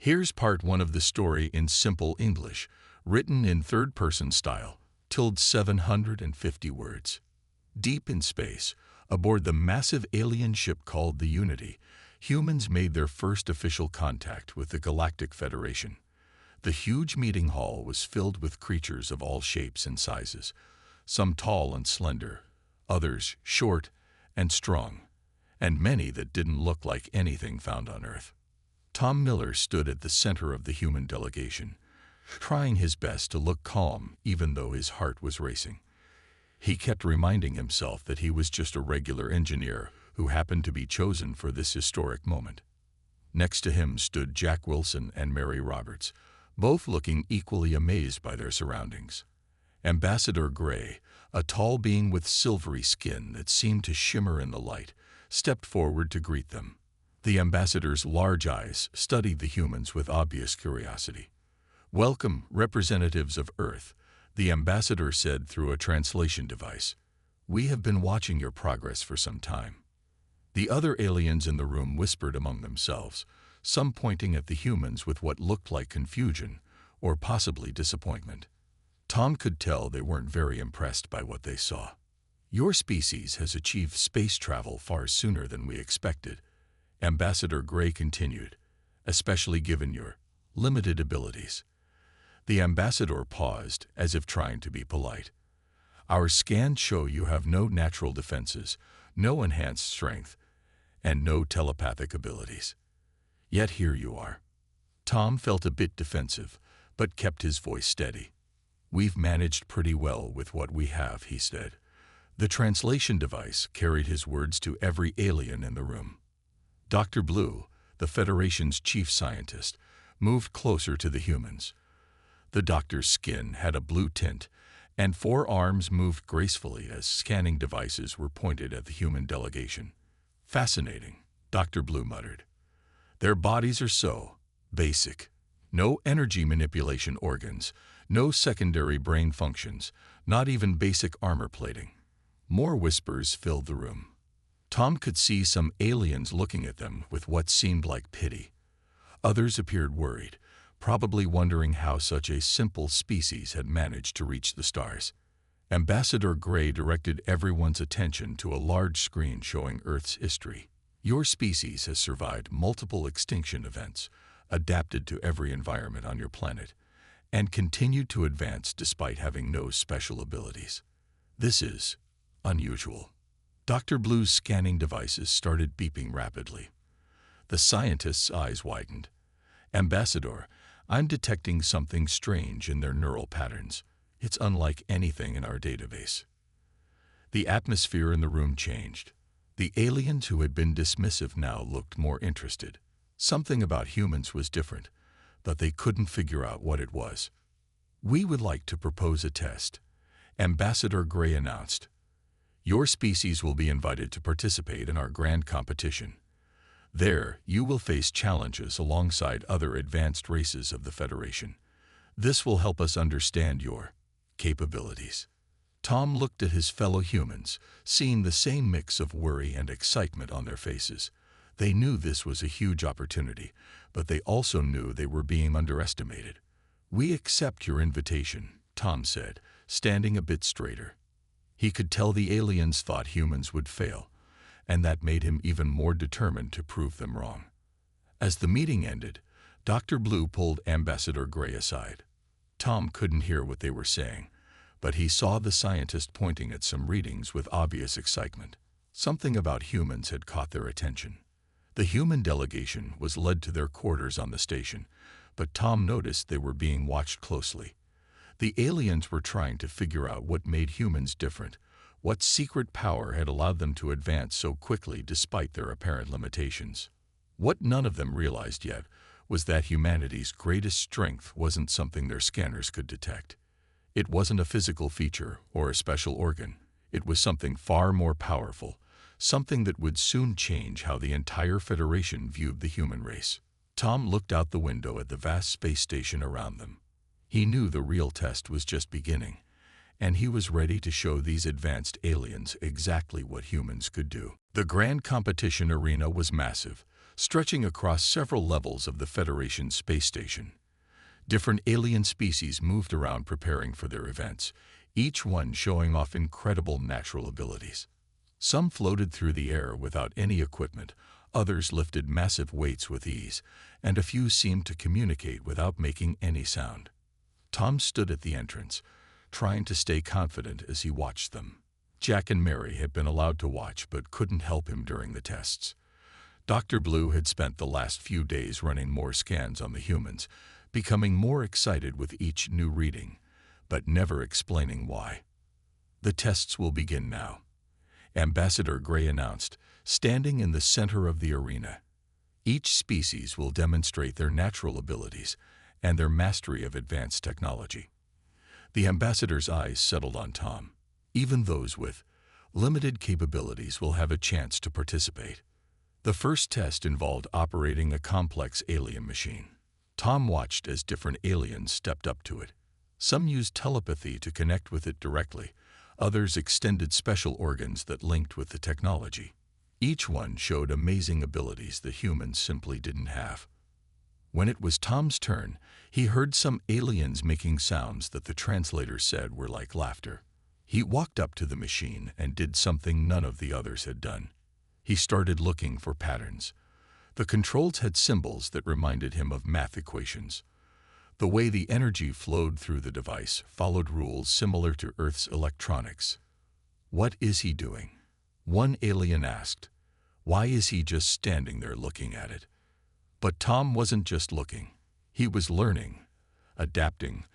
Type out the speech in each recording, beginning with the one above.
Here's part one of the story in simple English, written in third-person style, 750 words. Deep in space, aboard the massive alien ship called the Unity, humans made their first official contact with the Galactic Federation. The huge meeting hall was filled with creatures of all shapes and sizes, some tall and slender, others short and strong, and many that didn't look like anything found on Earth. Tom Miller stood at the center of the human delegation, trying his best to look calm even though his heart was racing. He kept reminding himself that he was just a regular engineer who happened to be chosen for this historic moment. Next to him stood Jack Wilson and Mary Roberts, both looking equally amazed by their surroundings. Ambassador Gray, a tall being with silvery skin that seemed to shimmer in the light, stepped forward to greet them. The ambassador's large eyes studied the humans with obvious curiosity. "Welcome, representatives of Earth," the ambassador said through a translation device. "We have been watching your progress for some time." The other aliens in the room whispered among themselves, some pointing at the humans with what looked like confusion or possibly disappointment. Tom could tell they weren't very impressed by what they saw. "Your species has achieved space travel far sooner than we expected," Ambassador Gray continued, "especially given your limited abilities." The ambassador paused, as if trying to be polite. "Our scans show you have no natural defenses, no enhanced strength, and no telepathic abilities. Yet here you are." Tom felt a bit defensive, but kept his voice steady. "We've managed pretty well with what we have," he said. The translation device carried his words to every alien in the room. Dr. Blue, the Federation's chief scientist, moved closer to the humans. The doctor's skin had a blue tint, and 4 arms moved gracefully as scanning devices were pointed at the human delegation. "Fascinating," Dr. Blue muttered. "Their bodies are so basic. No energy manipulation organs, no secondary brain functions, not even basic armor plating." More whispers filled the room. Tom could see some aliens looking at them with what seemed like pity. Others appeared worried, probably wondering how such a simple species had managed to reach the stars. Ambassador Gray directed everyone's attention to a large screen showing Earth's history. "Your species has survived multiple extinction events, adapted to every environment on your planet, and continued to advance despite having no special abilities. This is unusual." Dr. Blue's scanning devices started beeping rapidly. The scientist's eyes widened. "Ambassador, I'm detecting something strange in their neural patterns. It's unlike anything in our database." The atmosphere in the room changed. The aliens who had been dismissive now looked more interested. Something about humans was different, but they couldn't figure out what it was. "We would like to propose a test," Ambassador Gray announced. "Your species will be invited to participate in our grand competition. There, you will face challenges alongside other advanced races of the Federation. This will help us understand your capabilities." Tom looked at his fellow humans, seeing the same mix of worry and excitement on their faces. They knew this was a huge opportunity, but they also knew they were being underestimated. "We accept your invitation," Tom said, standing a bit straighter. He could tell the aliens thought humans would fail, and that made him even more determined to prove them wrong. As the meeting ended, Dr. Blue pulled Ambassador Gray aside. Tom couldn't hear what they were saying, but he saw the scientist pointing at some readings with obvious excitement. Something about humans had caught their attention. The human delegation was led to their quarters on the station, but Tom noticed they were being watched closely. The aliens were trying to figure out what made humans different, what secret power had allowed them to advance so quickly despite their apparent limitations. What none of them realized yet was that humanity's greatest strength wasn't something their scanners could detect. It wasn't a physical feature or a special organ. It was something far more powerful, something that would soon change how the entire Federation viewed the human race. Tom looked out the window at the vast space station around them. He knew the real test was just beginning, and he was ready to show these advanced aliens exactly what humans could do. The grand competition arena was massive, stretching across several levels of the Federation space station. Different alien species moved around preparing for their events, each one showing off incredible natural abilities. Some floated through the air without any equipment, others lifted massive weights with ease, and a few seemed to communicate without making any sound. Tom stood at the entrance, trying to stay confident as he watched them. Jack and Mary had been allowed to watch but couldn't help him during the tests. Dr. Blue had spent the last few days running more scans on the humans, becoming more excited with each new reading, but never explaining why. "The tests will begin now," Ambassador Gray announced, standing in the center of the arena. "Each species will demonstrate their natural abilities and their mastery of advanced technology." The ambassador's eyes settled on Tom. Even those with limited capabilities will have a chance to participate. The first test involved operating a complex alien machine. Tom watched as different aliens stepped up to it. Some used telepathy to connect with it directly. Others extended special organs that linked with the technology. Each one showed amazing abilities the humans simply didn't have. When it was Tom's turn, he heard some aliens making sounds that the translator said were like laughter. He walked up to the machine and did something none of the others had done. He started looking for patterns. The controls had symbols that reminded him of math equations. The way the energy flowed through the device followed rules similar to Earth's electronics. "What is he doing?" one alien asked. "Why is he just standing there looking at it?" But Tom wasn't just looking. He was learning, adapting,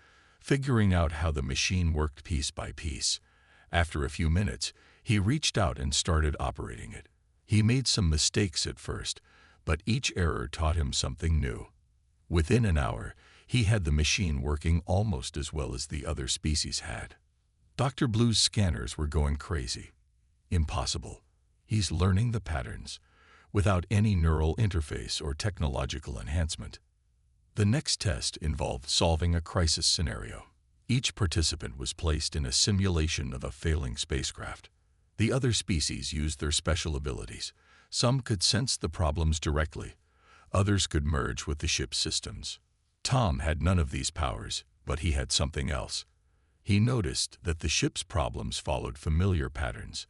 figuring out how the machine worked piece by piece. After a few minutes, he reached out and started operating it. He made some mistakes at first, but each error taught him something new. Within an hour, he had the machine working almost as well as the other species had. Dr. Blue's scanners were going crazy. Impossible. He's learning the patterns, without any neural interface or technological enhancement. The next test involved solving a crisis scenario. Each participant was placed in a simulation of a failing spacecraft. The other species used their special abilities. Some could sense the problems directly. Others could merge with the ship's systems. Tom had none of these powers, but he had something else. He noticed that the ship's problems followed familiar patterns.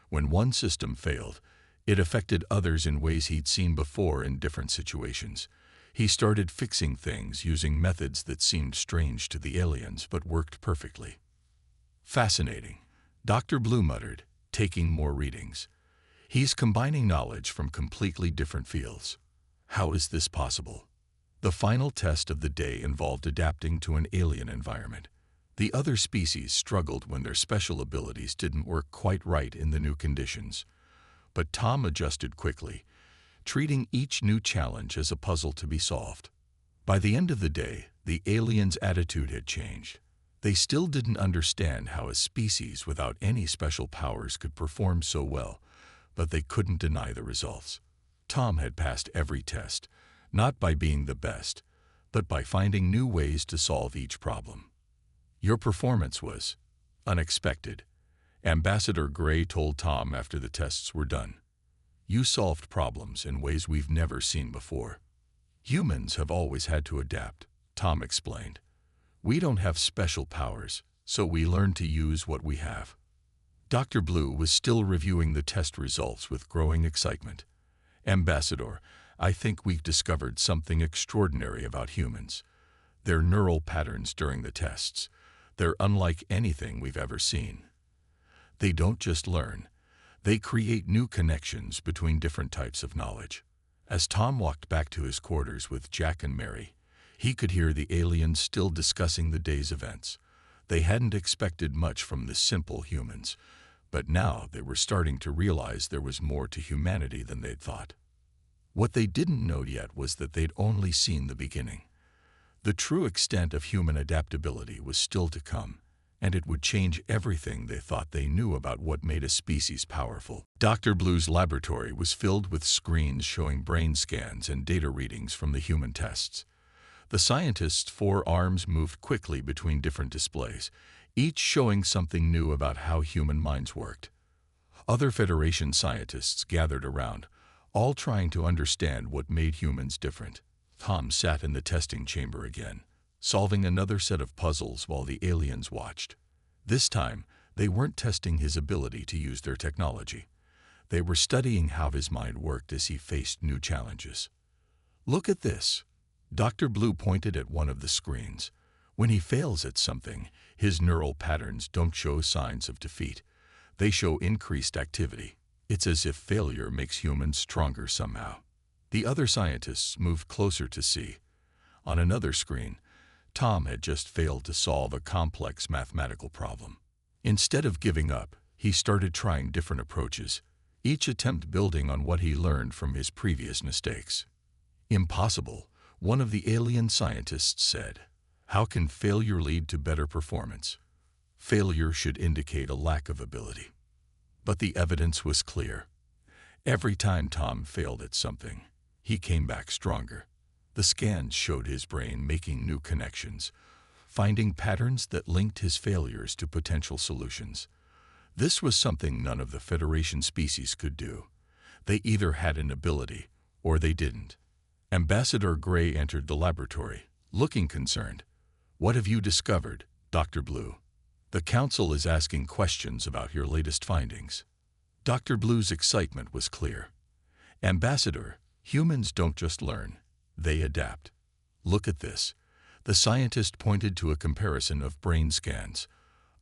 When one system failed, it affected others in ways he'd seen before in different situations. He started fixing things using methods that seemed strange to the aliens but worked perfectly. "Fascinating," Dr. Blue muttered, taking more readings. "He's combining knowledge from completely different fields. How is this possible?" The final test of the day involved adapting to an alien environment. The other species struggled when their special abilities didn't work quite right in the new conditions. But Tom adjusted quickly, treating each new challenge as a puzzle to be solved. By the end of the day, the aliens' attitude had changed. They still didn't understand how a species without any special powers could perform so well, but they couldn't deny the results. Tom had passed every test, not by being the best, but by finding new ways to solve each problem. "Your performance was unexpected," Ambassador Gray told Tom after the tests were done. "You solved problems in ways we've never seen before." "Humans have always had to adapt," Tom explained. "We don't have special powers, so we learn to use what we have." Dr. Blue was still reviewing the test results with growing excitement. "Ambassador, I think we've discovered something extraordinary about humans. Their neural patterns during the tests. They're unlike anything we've ever seen. They don't just learn, they create new connections between different types of knowledge." As Tom walked back to his quarters with Jack and Mary, he could hear the aliens still discussing the day's events. They hadn't expected much from the simple humans, but now they were starting to realize there was more to humanity than they'd thought. What they didn't know yet was that they'd only seen the beginning. The true extent of human adaptability was still to come, and it would change everything they thought they knew about what made a species powerful. Dr. Blue's laboratory was filled with screens showing brain scans and data readings from the human tests. The scientists' 4 arms moved quickly between different displays, each showing something new about how human minds worked. Other Federation scientists gathered around, all trying to understand what made humans different. Tom sat in the testing chamber again, solving another set of puzzles while the aliens watched. This time, they weren't testing his ability to use their technology. They were studying how his mind worked as he faced new challenges. "Look at this." Dr. Blue pointed at one of the screens. When he fails at something, his neural patterns don't show signs of defeat. They show increased activity. It's as if failure makes humans stronger somehow. The other scientists moved closer to see. On another screen, Tom had just failed to solve a complex mathematical problem. Instead of giving up, he started trying different approaches, each attempt building on what he learned from his previous mistakes. "Impossible," one of the alien scientists said. "How can failure lead to better performance? Failure should indicate a lack of ability." But the evidence was clear. Every time Tom failed at something, he came back stronger. The scans showed his brain making new connections, finding patterns that linked his failures to potential solutions. This was something none of the Federation species could do. They either had an ability or they didn't. Ambassador Gray entered the laboratory, looking concerned. "What have you discovered, Dr. Blue? The Council is asking questions about your latest findings." Dr. Blue's excitement was clear. "Ambassador, humans don't just learn, they adapt. Look at this." The scientist pointed to a comparison of brain scans.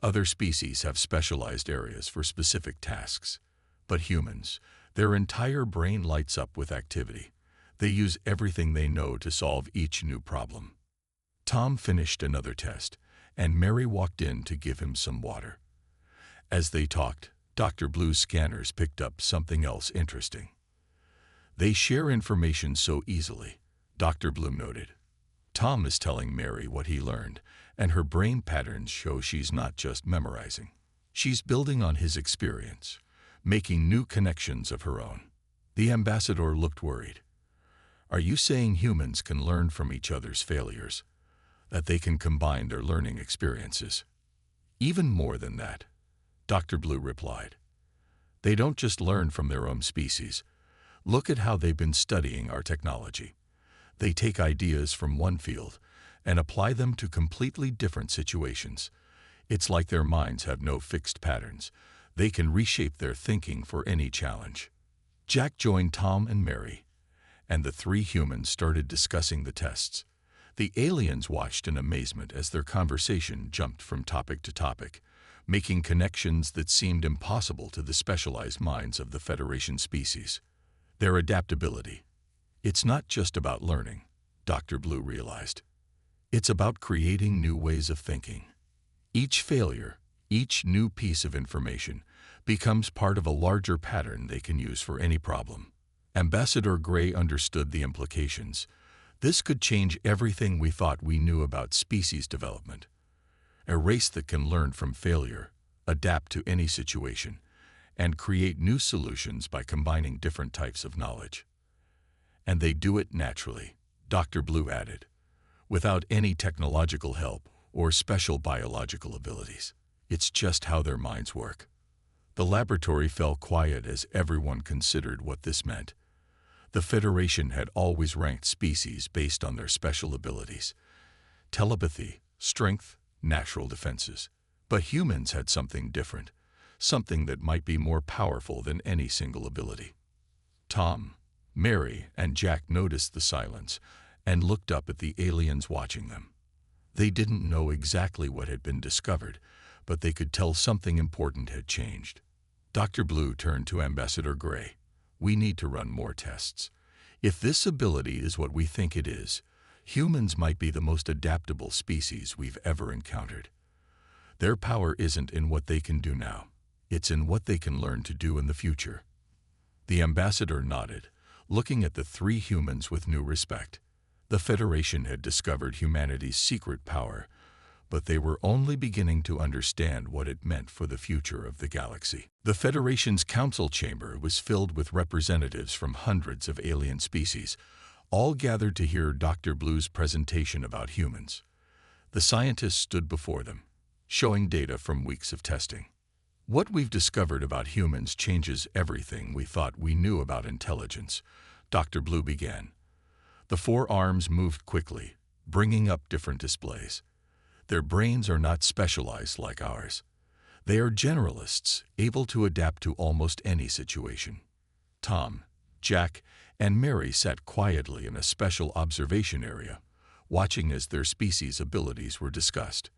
Other species have specialized areas for specific tasks. But humans, their entire brain lights up with activity. They use everything they know to solve each new problem. Tom finished another test, and Mary walked in to give him some water. As they talked, Dr. Blue's scanners picked up something else interesting. "They share information so easily," Dr. Blue noted. Tom is telling Mary what he learned, and her brain patterns show she's not just memorizing. She's building on his experience, making new connections of her own. The ambassador looked worried. "Are you saying humans can learn from each other's failures? That they can combine their learning experiences?" "Even more than that," Dr. Blue replied. "They don't just learn from their own species. Look at how they've been studying our technology. They take ideas from one field and apply them to completely different situations. It's like their minds have no fixed patterns. They can reshape their thinking for any challenge." Jack joined Tom and Mary, and the three humans started discussing the tests. The aliens watched in amazement as their conversation jumped from topic to topic, making connections that seemed impossible to the specialized minds of the Federation species. Their adaptability. It's not just about learning, Dr. Blue realized. It's about creating new ways of thinking. Each failure, each new piece of information, becomes part of a larger pattern they can use for any problem. Ambassador Gray understood the implications. This could change everything we thought we knew about species development. A race that can learn from failure, adapt to any situation, and create new solutions by combining different types of knowledge. And they do it naturally, Dr. Blue added, without any technological help or special biological abilities. It's just how their minds work. The laboratory fell quiet as everyone considered what this meant. The Federation had always ranked species based on their special abilities: telepathy, strength, natural defenses. But humans had something different, something that might be more powerful than any single ability. Tom, Mary, and Jack noticed the silence and looked up at the aliens watching them. They didn't know exactly what had been discovered, but they could tell something important had changed. Dr. Blue turned to Ambassador Gray. "We need to run more tests. If this ability is what we think it is, humans might be the most adaptable species we've ever encountered. Their power isn't in what they can do now. It's in what they can learn to do in the future." The ambassador nodded, looking at the three humans with new respect. The Federation had discovered humanity's secret power, but they were only beginning to understand what it meant for the future of the galaxy. The Federation's council chamber was filled with representatives from hundreds of alien species, all gathered to hear Dr. Blue's presentation about humans. The scientists stood before them, showing data from weeks of testing. What we've discovered about humans changes everything we thought we knew about intelligence, Dr. Blue began. The four arms moved quickly, bringing up different displays. Their brains are not specialized like ours. They are generalists, able to adapt to almost any situation. Tom, Jack, and Mary sat quietly in a special observation area, watching as their species' abilities were discussed.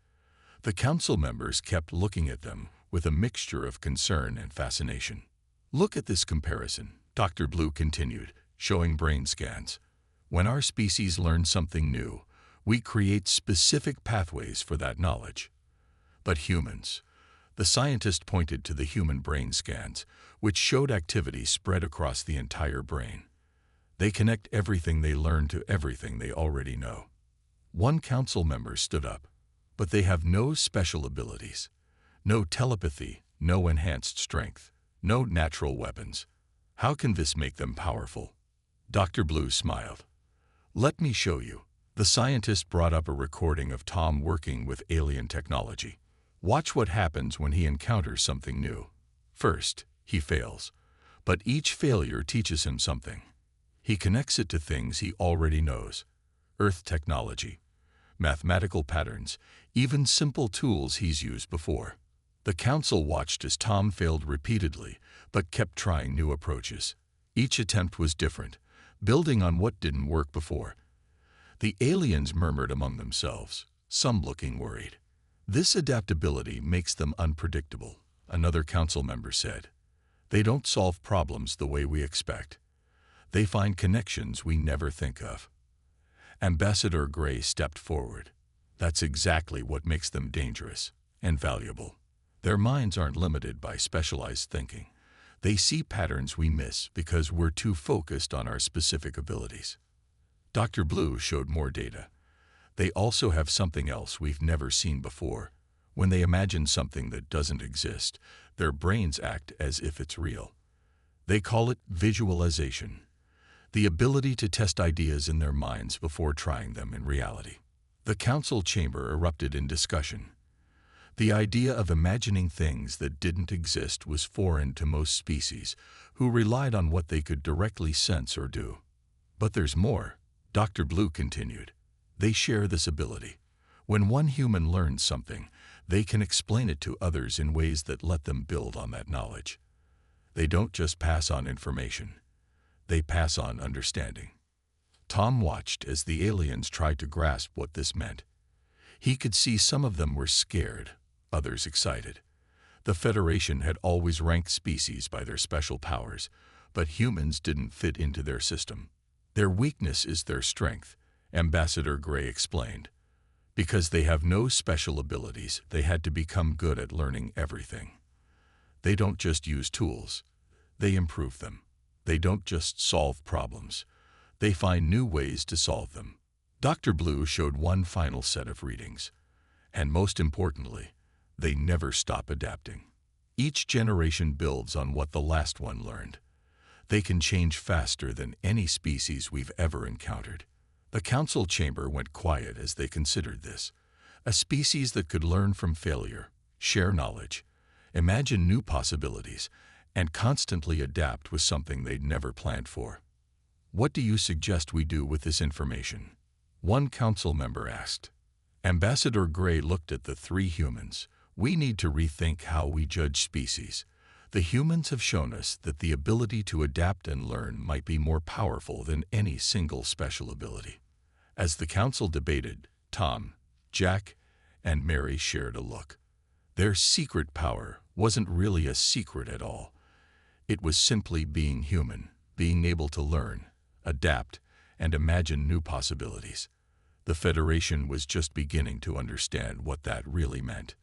The council members kept looking at them with a mixture of concern and fascination. Look at this comparison, Dr. Blue continued, showing brain scans. When our species learns something new, we create specific pathways for that knowledge. But humans, the scientist pointed to the human brain scans, which showed activity spread across the entire brain. They connect everything they learn to everything they already know. One council member stood up, but they have no special abilities, no telepathy, no enhanced strength, no natural weapons. How can this make them powerful? Dr. Blue smiled. Let me show you. The scientist brought up a recording of Tom working with alien technology. Watch what happens when he encounters something new. First, he fails, but each failure teaches him something. He connects it to things he already knows: Earth technology, mathematical patterns, even simple tools he's used before. The council watched as Tom failed repeatedly, but kept trying new approaches. Each attempt was different, building on what didn't work before. The aliens murmured among themselves, some looking worried. This adaptability makes them unpredictable, another council member said. They don't solve problems the way we expect. They find connections we never think of. Ambassador Gray stepped forward. That's exactly what makes them dangerous and valuable. Their minds aren't limited by specialized thinking. They see patterns we miss because we're too focused on our specific abilities. Dr. Blue showed more data. They also have something else we've never seen before. When they imagine something that doesn't exist, their brains act as if it's real. They call it visualization, the ability to test ideas in their minds before trying them in reality. The council chamber erupted in discussion. The idea of imagining things that didn't exist was foreign to most species, who relied on what they could directly sense or do. But there's more, Dr. Blue continued. They share this ability. When one human learns something, they can explain it to others in ways that let them build on that knowledge. They don't just pass on information. They pass on understanding. Tom watched as the aliens tried to grasp what this meant. He could see some of them were scared, others excited. The Federation had always ranked species by their special powers, but humans didn't fit into their system. Their weakness is their strength, Ambassador Gray explained. Because they have no special abilities, they had to become good at learning everything. They don't just use tools, they improve them. They don't just solve problems, they find new ways to solve them. Dr. Blue showed one final set of readings. And most importantly, they never stop adapting. Each generation builds on what the last one learned. They can change faster than any species we've ever encountered. The council chamber went quiet as they considered this. A species that could learn from failure, share knowledge, imagine new possibilities, and constantly adapt was something they'd never planned for. What do you suggest we do with this information? One council member asked. Ambassador Gray looked at the three humans. We need to rethink how we judge species. The humans have shown us that the ability to adapt and learn might be more powerful than any single special ability. As the council debated, Tom, Jack, and Mary shared a look. Their secret power wasn't really a secret at all. It was simply being human, being able to learn, adapt, and imagine new possibilities. The Federation was just beginning to understand what that really meant.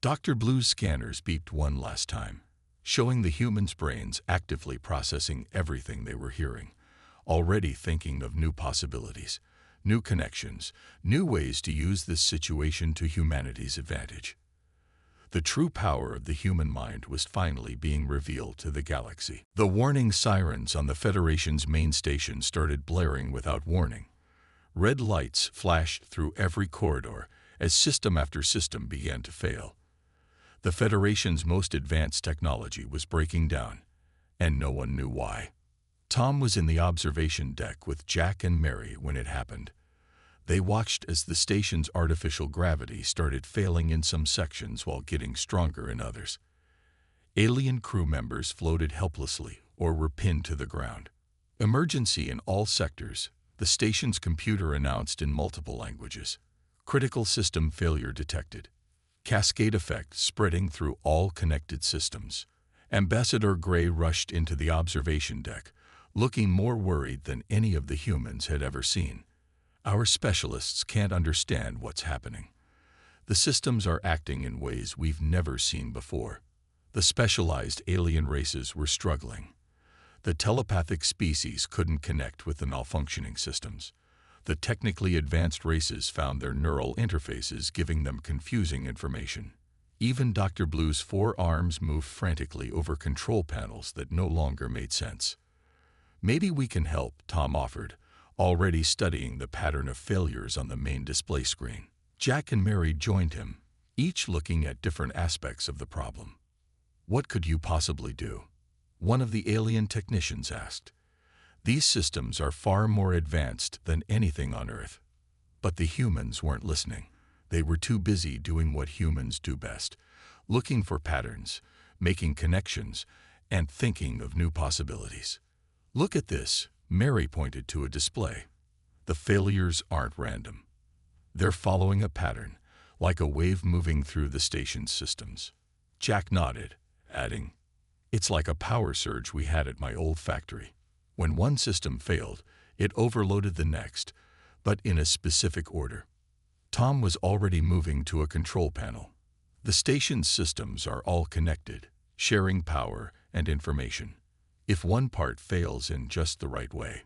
Dr. Blue's scanners beeped one last time, showing the humans' brains actively processing everything they were hearing, already thinking of new possibilities, new connections, new ways to use this situation to humanity's advantage. The true power of the human mind was finally being revealed to the galaxy. The warning sirens on the Federation's main station started blaring without warning. Red lights flashed through every corridor as system after system began to fail. The Federation's most advanced technology was breaking down, and no one knew why. Tom was in the observation deck with Jack and Mary when it happened. They watched as the station's artificial gravity started failing in some sections while getting stronger in others. Alien crew members floated helplessly or were pinned to the ground. Emergency in all sectors, the station's computer announced in multiple languages. Critical system failure detected. Cascade effect spreading through all connected systems. Ambassador Gray rushed into the observation deck, looking more worried than any of the humans had ever seen. Our specialists can't understand what's happening. The systems are acting in ways we've never seen before. The specialized alien races were struggling. The telepathic species couldn't connect with the malfunctioning systems. The technically advanced races found their neural interfaces giving them confusing information. Even Dr. Blue's 4 arms moved frantically over control panels that no longer made sense. "Maybe we can help," Tom offered, already studying the pattern of failures on the main display screen. Jack and Mary joined him, each looking at different aspects of the problem. "What could you possibly do?" one of the alien technicians asked. "These systems are far more advanced than anything on Earth." But the humans weren't listening. They were too busy doing what humans do best, looking for patterns, making connections, and thinking of new possibilities. "Look at this," Mary pointed to a display. "The failures aren't random. They're following a pattern, like a wave moving through the station's systems." Jack nodded, adding, "It's like a power surge we had at my old factory. When one system failed, it overloaded the next, but in a specific order." Tom was already moving to a control panel. The station's systems are all connected, sharing power and information. If one part fails in just the right way.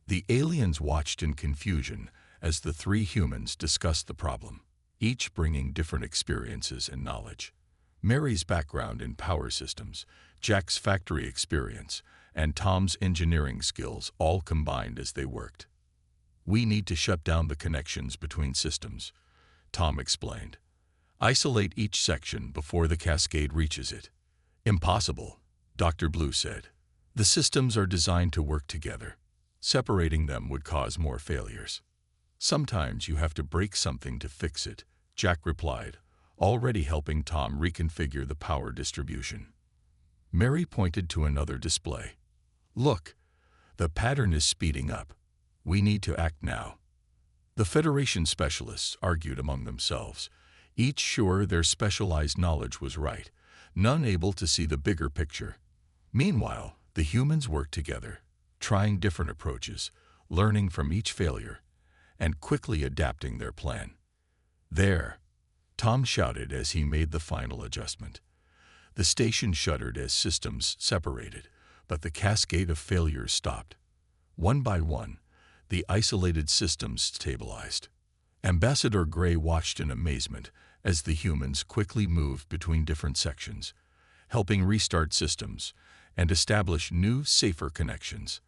The aliens watched in confusion as the 3 humans discussed the problem, each bringing different experiences and knowledge. Mary's background in power systems, Jack's factory experience, and Tom's engineering skills all combined as they worked. "We need to shut down the connections between systems," Tom explained. "Isolate each section before the cascade reaches it." "Impossible," Dr. Blue said. "The systems are designed to work together. Separating them would cause more failures." "Sometimes you have to break something to fix it," Jack replied, already helping Tom reconfigure the power distribution. Mary pointed to another display. "Look, the pattern is speeding up. We need to act now." The Federation specialists argued among themselves, each sure their specialized knowledge was right, none able to see the bigger picture. Meanwhile, the humans worked together, trying different approaches, learning from each failure, and quickly adapting their plan. "There!" Tom shouted as he made the final adjustment. The station shuddered as systems separated, but the cascade of failures stopped. One by one, the isolated systems stabilized. Ambassador Gray watched in amazement as the humans quickly moved between different sections, helping restart systems and establish new, safer connections.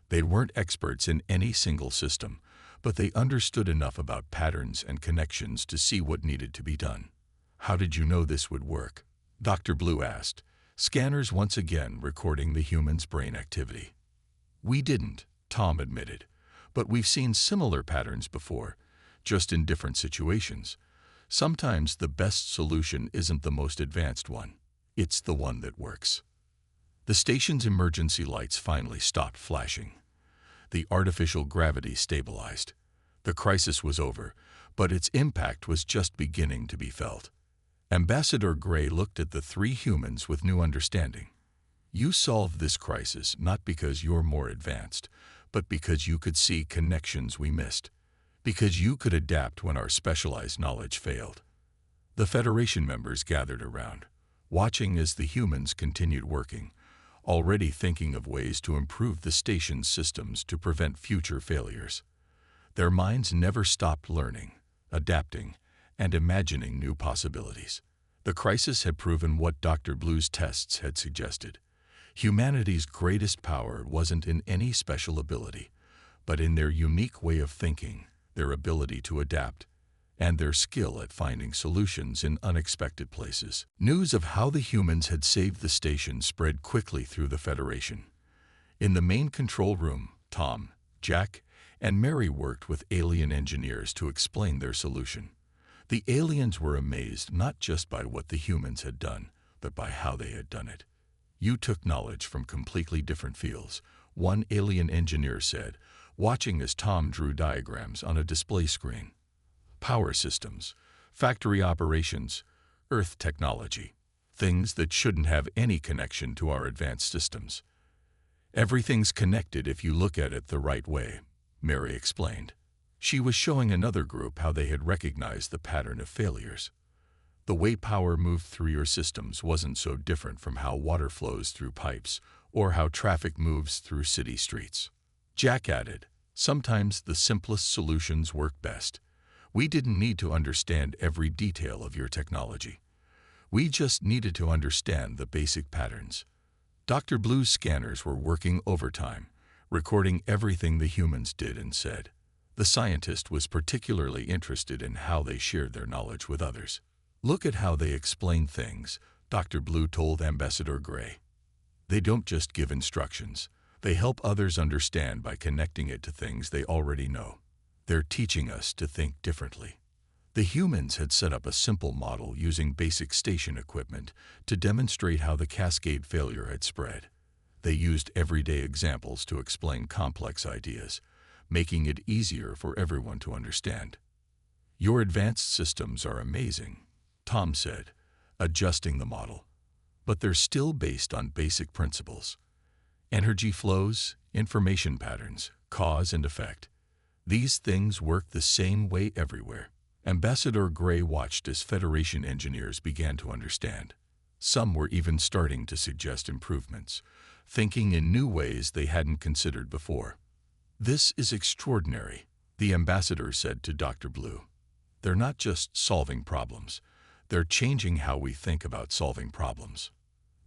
They weren't experts in any single system, but they understood enough about patterns and connections to see what needed to be done. "How did you know this would work?" Dr. Blue asked, scanners once again recording the human's brain activity. "We didn't," Tom admitted, "but we've seen similar patterns before, just in different situations. Sometimes the best solution isn't the most advanced one. It's the one that works." The station's emergency lights finally stopped flashing. The artificial gravity stabilized. The crisis was over, but its impact was just beginning to be felt. Ambassador Gray looked at the 3 humans with new understanding. "You solved this crisis not because you're more advanced, but because you could see connections we missed. Because you could adapt when our specialized knowledge failed." The Federation members gathered around, watching as the humans continued working, already thinking of ways to improve the station's systems to prevent future failures. Their minds never stopped learning, adapting, and imagining new possibilities. The crisis had proven what Dr. Blue's tests had suggested. Humanity's greatest power wasn't in any special ability, but in their unique way of thinking, their ability to adapt, and their skill at finding solutions in unexpected places. News of how the humans had saved the station spread quickly through the Federation. In the main control room, Tom, Jack, and Mary worked with alien engineers to explain their solution. The aliens were amazed not just by what the humans had done, but by how they had done it. "You took knowledge from completely different fields," one alien engineer said, watching as Tom drew diagrams on a display screen. "Power systems, factory operations, Earth technology, things that shouldn't have any connection to our advanced systems. Everything's connected if you look at it the right way," Mary explained. She was showing another group how they had recognized the pattern of failures. The way power moved through your systems wasn't so different from how water flows through pipes or how traffic moves through city streets. Jack added, "Sometimes the simplest solutions work best. We didn't need to understand every detail of your technology. We just needed to understand the basic patterns." Dr. Blue's scanners were working overtime, recording everything the humans did and said. The scientist was particularly interested in how they shared their knowledge with others. "Look at how they explain things," Dr. Blue told Ambassador Gray. "They don't just give instructions. They help others understand by connecting it to things they already know. They're teaching us to think differently." The humans had set up a simple model using basic station equipment to demonstrate how the cascade failure had spread. They used everyday examples to explain complex ideas, making it easier for everyone to understand. "Your advanced systems are amazing," Tom said, adjusting the model. "But they're still based on basic principles. Energy flows, information patterns, cause and effect. These things work the same way everywhere." Ambassador Gray watched as Federation engineers began to understand. Some were even starting to suggest improvements, thinking in new ways they hadn't considered before. "This is extraordinary," the ambassador said to Dr. Blue. "They're not just solving problems. They're changing how we think about solving problems."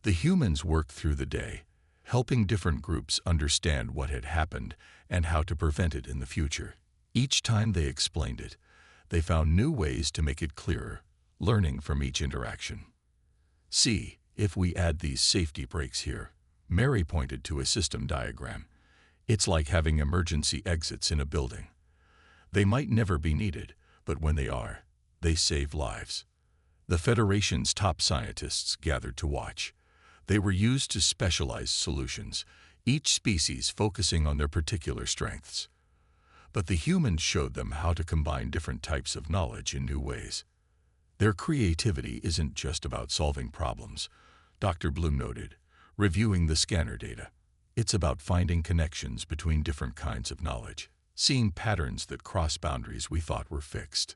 The humans worked through the day, helping different groups understand what had happened and how to prevent it in the future. Each time they explained it, they found new ways to make it clearer, learning from each interaction. "See, if we add these safety brakes here," Mary pointed to a system diagram. "It's like having emergency exits in a building. They might never be needed, but when they are, they save lives." The Federation's top scientists gathered to watch. They were used to specialized solutions, each species focusing on their particular strengths. But the humans showed them how to combine different types of knowledge in new ways. "Their creativity isn't just about solving problems," Dr. Blue noted, reviewing the scanner data. "It's about finding connections between different kinds of knowledge, seeing patterns that cross boundaries we thought were fixed."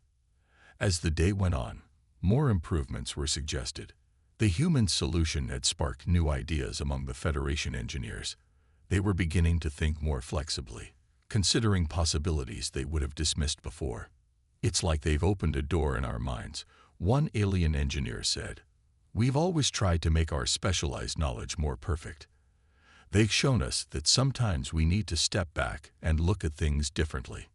As the day went on, more improvements were suggested. The human solution had sparked new ideas among the Federation engineers. They were beginning to think more flexibly, considering possibilities they would have dismissed before. "It's like they've opened a door in our minds," one alien engineer said. "We've always tried to make our specialized knowledge more perfect. They've shown us that sometimes we need to step back and look at things differently."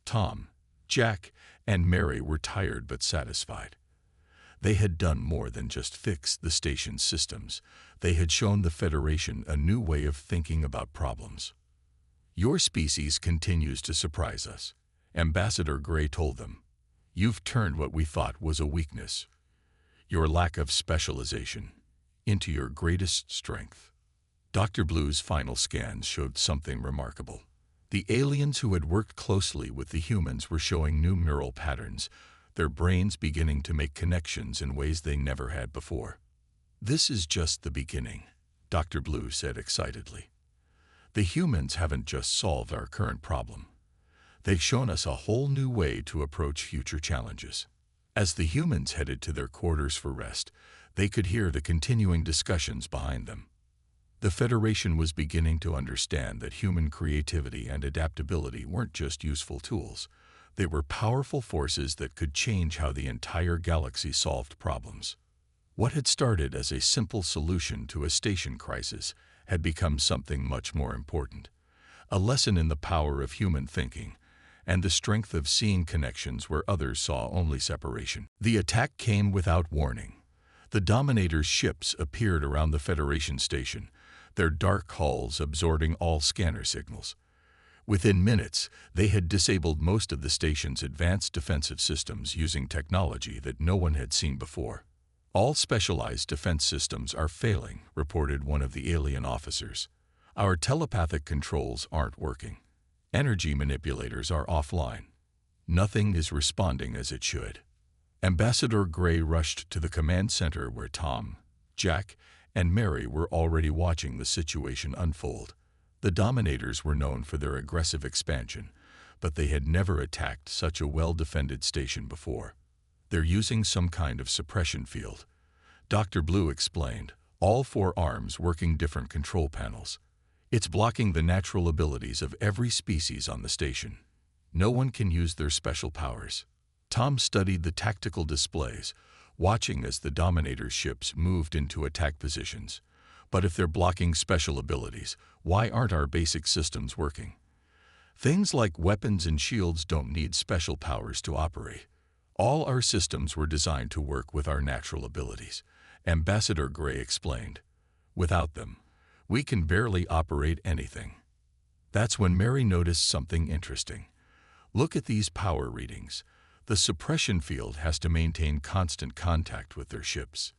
Tom, Jack, and Mary were tired but satisfied. They had done more than just fix the station's systems. They had shown the Federation a new way of thinking about problems. "Your species continues to surprise us," Ambassador Gray told them. "You've turned what we thought was a weakness, your lack of specialization, into your greatest strength." Dr. Blue's final scans showed something remarkable. The aliens who had worked closely with the humans were showing new neural patterns, their brains beginning to make connections in ways they never had before. "This is just the beginning," Dr. Blue said excitedly. "The humans haven't just solved our current problem. They've shown us a whole new way to approach future challenges." As the humans headed to their quarters for rest, they could hear the continuing discussions behind them. The Federation was beginning to understand that human creativity and adaptability weren't just useful tools. They were powerful forces that could change how the entire galaxy solved problems. What had started as a simple solution to a station crisis had become something much more important, a lesson in the power of human thinking and the strength of seeing connections where others saw only separation. The attack came without warning. The Dominator's ships appeared around the Federation station, their dark hulls absorbing all scanner signals. Within minutes, they had disabled most of the station's advanced defensive systems using technology that no one had seen before. "All specialized defense systems are failing," reported one of the alien officers. "Our telepathic controls aren't working. Energy manipulators are offline. Nothing is responding as it should." Ambassador Gray rushed to the command center where Tom, Jack, and Mary were already watching the situation unfold. The Dominators were known for their aggressive expansion, but they had never attacked such a well-defended station before. "They're using some kind of suppression field," Dr. Blue explained, all 4 arms working different control panels. "It's blocking the natural abilities of every species on the station. No one can use their special powers." Tom studied the tactical displays, watching as the Dominator ships moved into attack positions. "But if they're blocking special abilities, why aren't our basic systems working? Things like weapons and shields don't need special powers to operate. All our systems were designed to work with our natural abilities," Ambassador Gray explained. "Without them, we can barely operate anything." That's when Mary noticed something interesting. "Look at these power readings. The suppression field has to maintain constant contact with their ships.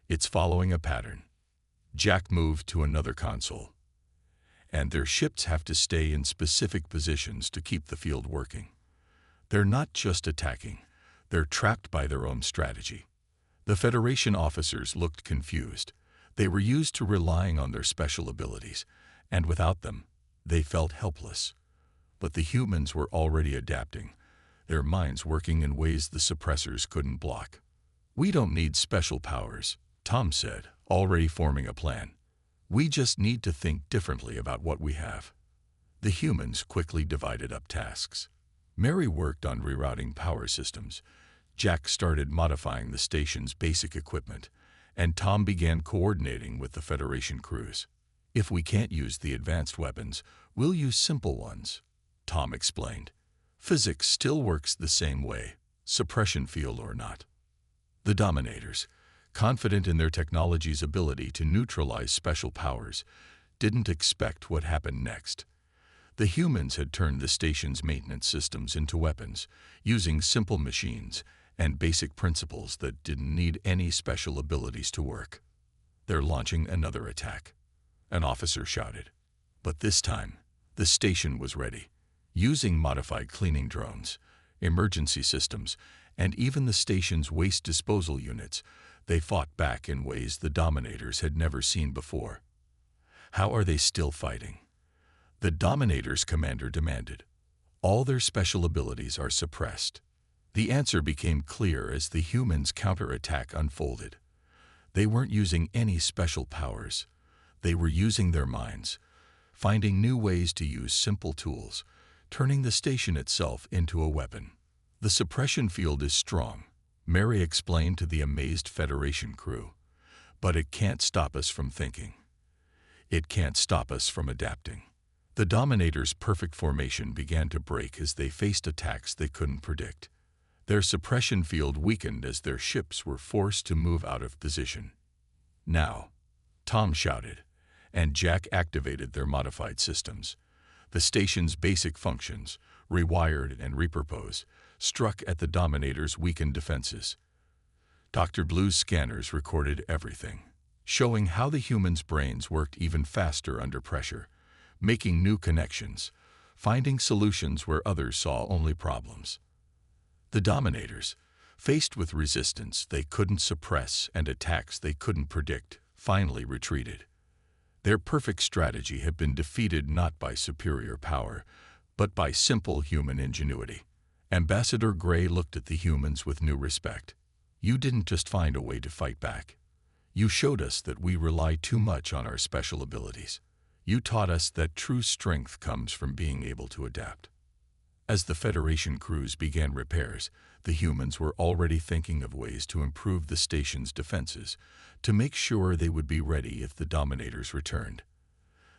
It's following a pattern." Jack moved to another console. "And their ships have to stay in specific positions to keep the field working. They're not just attacking, they're trapped by their own strategy." The Federation officers looked confused. They were used to relying on their special abilities, and without them, they felt helpless. But the humans were already adapting, their minds working in ways the suppressors couldn't block. "We don't need special powers," Tom said, already forming a plan. "We just need to think differently about what we have." The humans quickly divided up tasks. Mary worked on rerouting power systems. Jack started modifying the station's basic equipment, and Tom began coordinating with the Federation crews. "If we can't use the advanced weapons, we'll use simple ones," Tom explained. "Physics still works the same way, suppression field or not." The Dominators, confident in their technology's ability to neutralize special powers, didn't expect what happened next. The humans had turned the station's maintenance systems into weapons, using simple machines and basic principles that didn't need any special abilities to work. "They're launching another attack," an officer shouted. But this time, the station was ready. Using modified cleaning drones, emergency systems, and even the station's waste disposal units, they fought back in ways the Dominators had never seen before. "How are they still fighting?" the Dominator's commander demanded. "All their special abilities are suppressed." The answer became clear as the humans' counterattack unfolded. They weren't using any special powers. They were using their minds, finding new ways to use simple tools, turning the station itself into a weapon. "The suppression field is strong," Mary explained to the amazed Federation crew. "But it can't stop us from thinking. It can't stop us from adapting." The Dominators' perfect formation began to break as they faced attacks they couldn't predict. Their suppression field weakened as their ships were forced to move out of position. "Now," Tom shouted, and Jack activated their modified systems. The station's basic functions, rewired and repurposed, struck at the Dominators' weakened defenses. Dr. Blue's scanners recorded everything, showing how the humans' brains worked even faster under pressure, making new connections, finding solutions where others saw only problems. The Dominators, faced with resistance they couldn't suppress and attacks they couldn't predict, finally retreated. Their perfect strategy had been defeated not by superior power, but by simple human ingenuity. Ambassador Gray looked at the humans with new respect. "You didn't just find a way to fight back. You showed us that we rely too much on our special abilities. You taught us that true strength comes from being able to adapt." As the Federation crews began repairs, the humans were already thinking of ways to improve the station's defenses, to make sure they would be ready if the Dominators returned.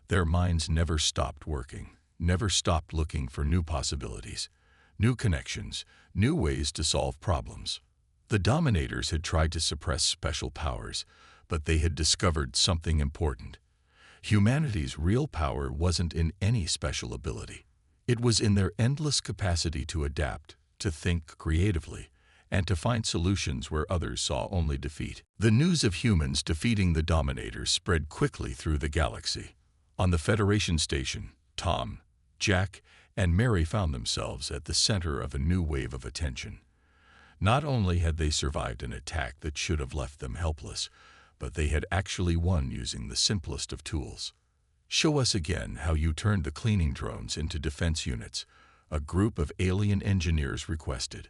Their minds never stopped working, never stopped looking for new possibilities. new connections, new ways to solve problems. The Dominators had tried to suppress special powers, but they had discovered something important. Humanity's real power wasn't in any special ability. It was in their endless capacity to adapt, to think creatively, and to find solutions where others saw only defeat. The news of humans defeating the Dominators spread quickly through the galaxy. On the Federation station, Tom, Jack, and Mary found themselves at the center of a new wave of attention. Not only had they survived an attack that should have left them helpless, but they had actually won using the simplest of tools. "Show us again how you turned the cleaning drones into defense units," a group of alien engineers requested.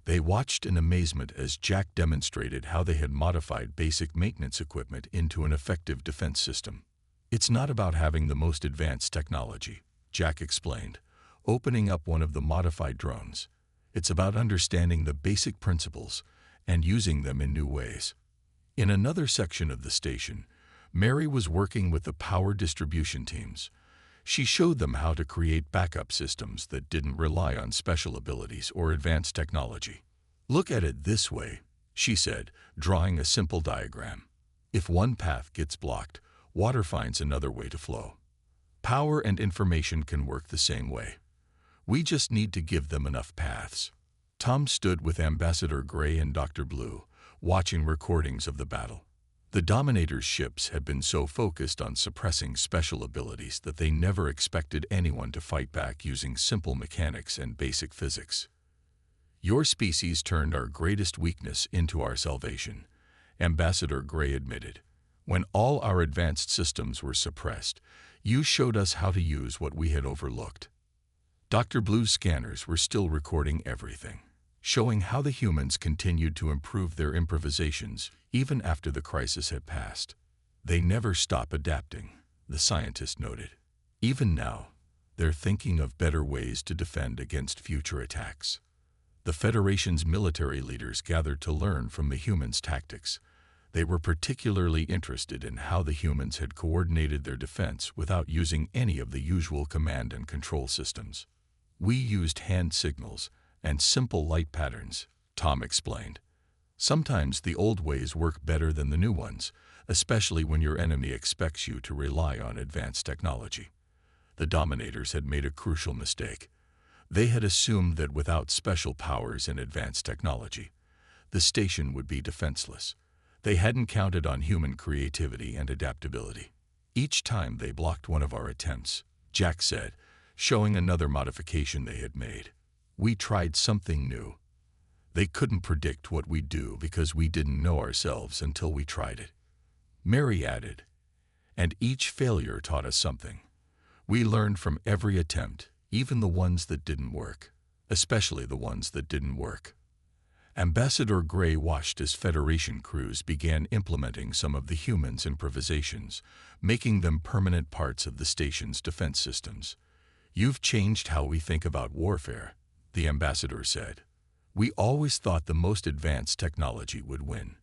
They watched in amazement as Jack demonstrated how they had modified basic maintenance equipment into an effective defense system. "It's not about having the most advanced technology," Jack explained, opening up one of the modified drones. "It's about understanding the basic principles and using them in new ways." In another section of the station, Mary was working with the power distribution teams. She showed them how to create backup systems that didn't rely on special abilities or advanced technology. "Look at it this way," she said, drawing a simple diagram. "If one path gets blocked, water finds another way to flow. Power and information can work the same way. We just need to give them enough paths." Tom stood with Ambassador Gray and Dr. Blue, watching recordings of the battle. The Dominators' ships had been so focused on suppressing special abilities that they never expected anyone to fight back using simple mechanics and basic physics. "Your species turned our greatest weakness into our salvation," Ambassador Gray admitted. "When all our advanced systems were suppressed, you showed us how to use what we had overlooked." Dr. Blue's scanners were still recording everything, showing how the humans continued to improve their improvisations even after the crisis had passed. "They never stop adapting," the scientist noted. "Even now, they're thinking of better ways to defend against future attacks." The Federation's military leaders gathered to learn from the humans' tactics. They were particularly interested in how the humans had coordinated their defense without using any of the usual command and control systems. "We used hand signals and simple light patterns," Tom explained. "Sometimes the old ways work better than the new ones, especially when your enemy expects you to rely on advanced technology." The Dominators had made a crucial mistake. They had assumed that without special powers and advanced technology, the station would be defenseless. They hadn't counted on human creativity and adaptability. "Each time they blocked one of our attempts," Jack said, showing another modification they had made. "We tried something new. They couldn't predict what we'd do because we didn't know ourselves until we tried it." Mary added, "And each failure taught us something. We learned from every attempt, even the ones that didn't work, especially the ones that didn't work." Ambassador Gray watched as Federation crews began implementing some of the humans' improvisations, making them permanent parts of the station's defense systems. "You've changed how we think about warfare," the ambassador said. "We always thought the most advanced technology would win.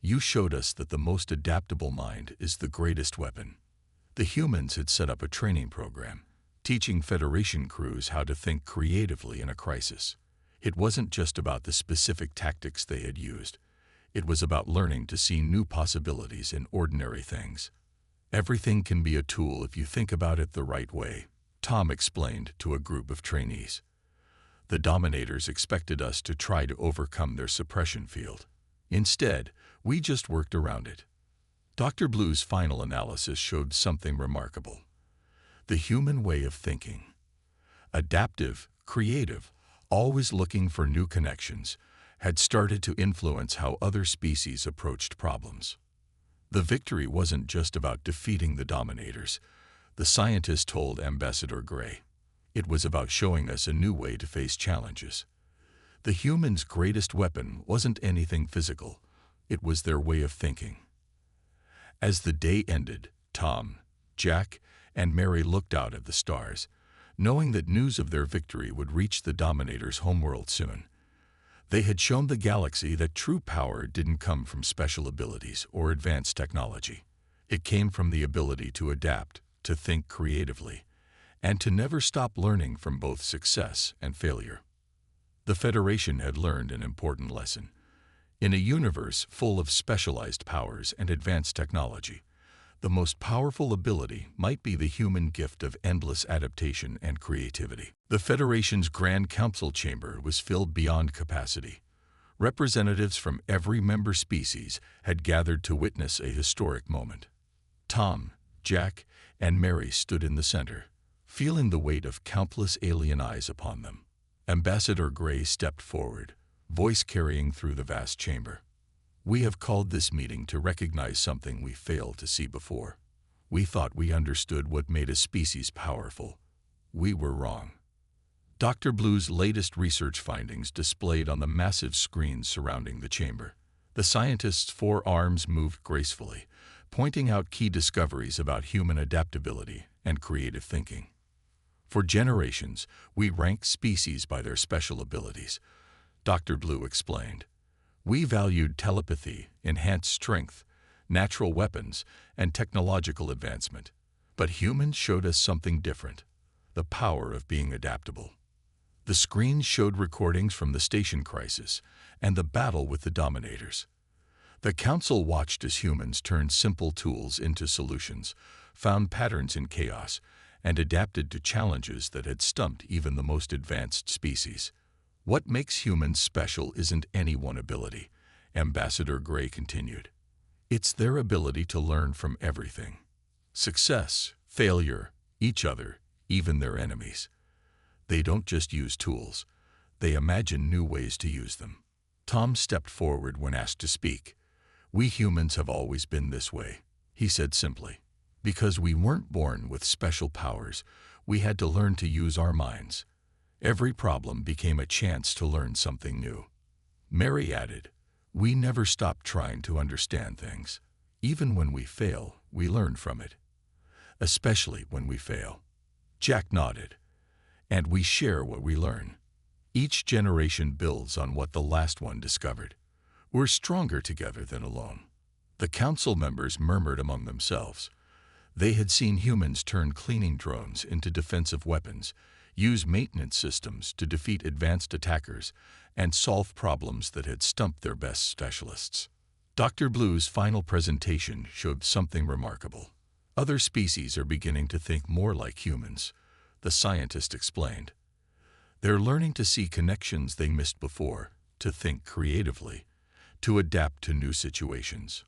You showed us that the most adaptable mind is the greatest weapon." The humans had set up a training program, teaching Federation crews how to think creatively in a crisis. It wasn't just about the specific tactics they had used. It was about learning to see new possibilities in ordinary things. "Everything can be a tool if you think about it the right way," Tom explained to a group of trainees. "The Dominators expected us to try to overcome their suppression field. Instead, we just worked around it." Dr. Blue's final analysis showed something remarkable. The human way of thinking, adaptive, creative, always looking for new connections, had started to influence how other species approached problems. The victory wasn't just about defeating the Dominators, the scientist told Ambassador Gray. It was about showing us a new way to face challenges. The humans' greatest weapon wasn't anything physical, it was their way of thinking. As the day ended, Tom, Jack, and Mary looked out at the stars, knowing that news of their victory would reach the Dominators' homeworld soon. They had shown the galaxy that true power didn't come from special abilities or advanced technology. It came from the ability to adapt, to think creatively, and to never stop learning from both success and failure. The Federation had learned an important lesson. In a universe full of specialized powers and advanced technology, the most powerful ability might be the human gift of endless adaptation and creativity. The Federation's Grand Council chamber was filled beyond capacity. Representatives from every member species had gathered to witness a historic moment. Tom, Jack, and Mary stood in the center, feeling the weight of countless alien eyes upon them. Ambassador Gray stepped forward, voice carrying through the vast chamber. "We have called this meeting to recognize something we failed to see before. We thought we understood what made a species powerful. We were wrong." Dr. Blue's latest research findings displayed on the massive screens surrounding the chamber. The scientist's four arms moved gracefully, pointing out key discoveries about human adaptability and creative thinking. "For generations, we ranked species by their special abilities," Dr. Blue explained. "We valued telepathy, enhanced strength, natural weapons, and technological advancement. But humans showed us something different: the power of being adaptable." The screens showed recordings from the station crisis and the battle with the Dominators. The Council watched as humans turned simple tools into solutions, found patterns in chaos, and adapted to challenges that had stumped even the most advanced species. "What makes humans special isn't any one ability," Ambassador Gray continued. "It's their ability to learn from everything. Success, failure, each other, even their enemies. They don't just use tools, they imagine new ways to use them." Tom stepped forward when asked to speak. "We humans have always been this way," he said simply. "Because we weren't born with special powers, we had to learn to use our minds. Every problem became a chance to learn something new." Mary added, "We never stop trying to understand things. Even when we fail, we learn from it. Especially when we fail." Jack nodded. "And we share what we learn. Each generation builds on what the last one discovered. We're stronger together than alone." The council members murmured among themselves. They had seen humans turn cleaning drones into defensive weapons, use maintenance systems to defeat advanced attackers, and solve problems that had stumped their best specialists. Dr. Blue's final presentation showed something remarkable. "Other species are beginning to think more like humans," the scientist explained. "They're learning to see connections they missed before, to think creatively, to adapt to new situations."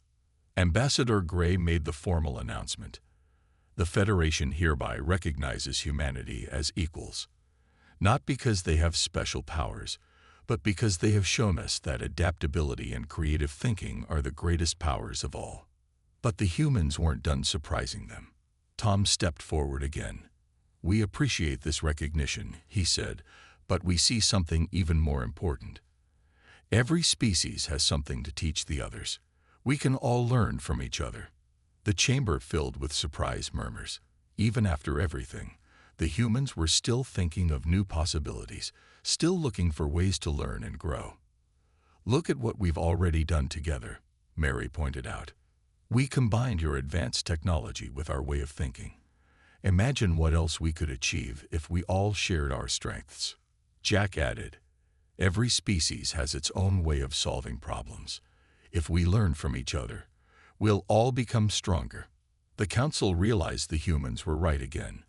Ambassador Gray made the formal announcement. "The Federation hereby recognizes humanity as equals, not because they have special powers, but because they have shown us that adaptability and creative thinking are the greatest powers of all." But the humans weren't done surprising them. Tom stepped forward again. "We appreciate this recognition," he said, "but we see something even more important. Every species has something to teach the others. We can all learn from each other." The chamber filled with surprised murmurs. Even after everything, the humans were still thinking of new possibilities, still looking for ways to learn and grow. "Look at what we've already done together," Mary pointed out. "We combined your advanced technology with our way of thinking. Imagine what else we could achieve if we all shared our strengths." Jack added, "Every species has its own way of solving problems. If we learn from each other, we'll all become stronger." The council realized the humans were right again.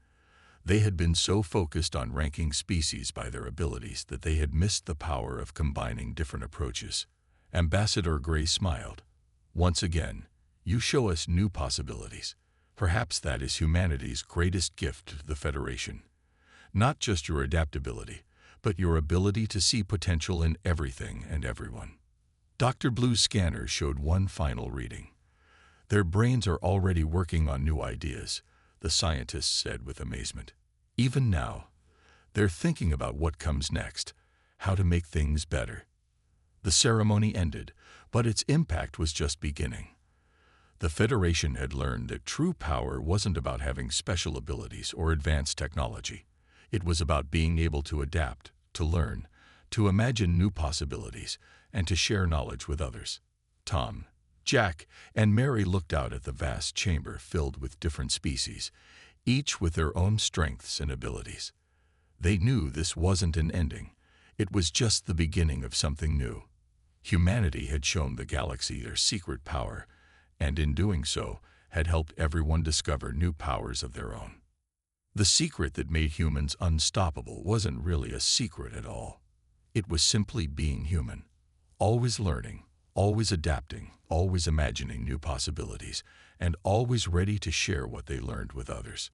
They had been so focused on ranking species by their abilities that they had missed the power of combining different approaches. Ambassador Gray smiled. "Once again, you show us new possibilities. Perhaps that is humanity's greatest gift to the Federation. Not just your adaptability, but your ability to see potential in everything and everyone." Dr. Blue's scanner showed one final reading. "Their brains are already working on new ideas," the scientist said with amazement. "Even now, they're thinking about what comes next, how to make things better." The ceremony ended, but its impact was just beginning. The Federation had learned that true power wasn't about having special abilities or advanced technology. It was about being able to adapt, to learn, to imagine new possibilities, and to share knowledge with others. Tom, Jack, and Mary looked out at the vast chamber filled with different species, each with their own strengths and abilities. They knew this wasn't an ending. It was just the beginning of something new. Humanity had shown the galaxy their secret power, and in doing so, had helped everyone discover new powers of their own. The secret that made humans unstoppable wasn't really a secret at all. It was simply being human, always learning, always adapting, always imagining new possibilities, and always ready to share what they learned with others.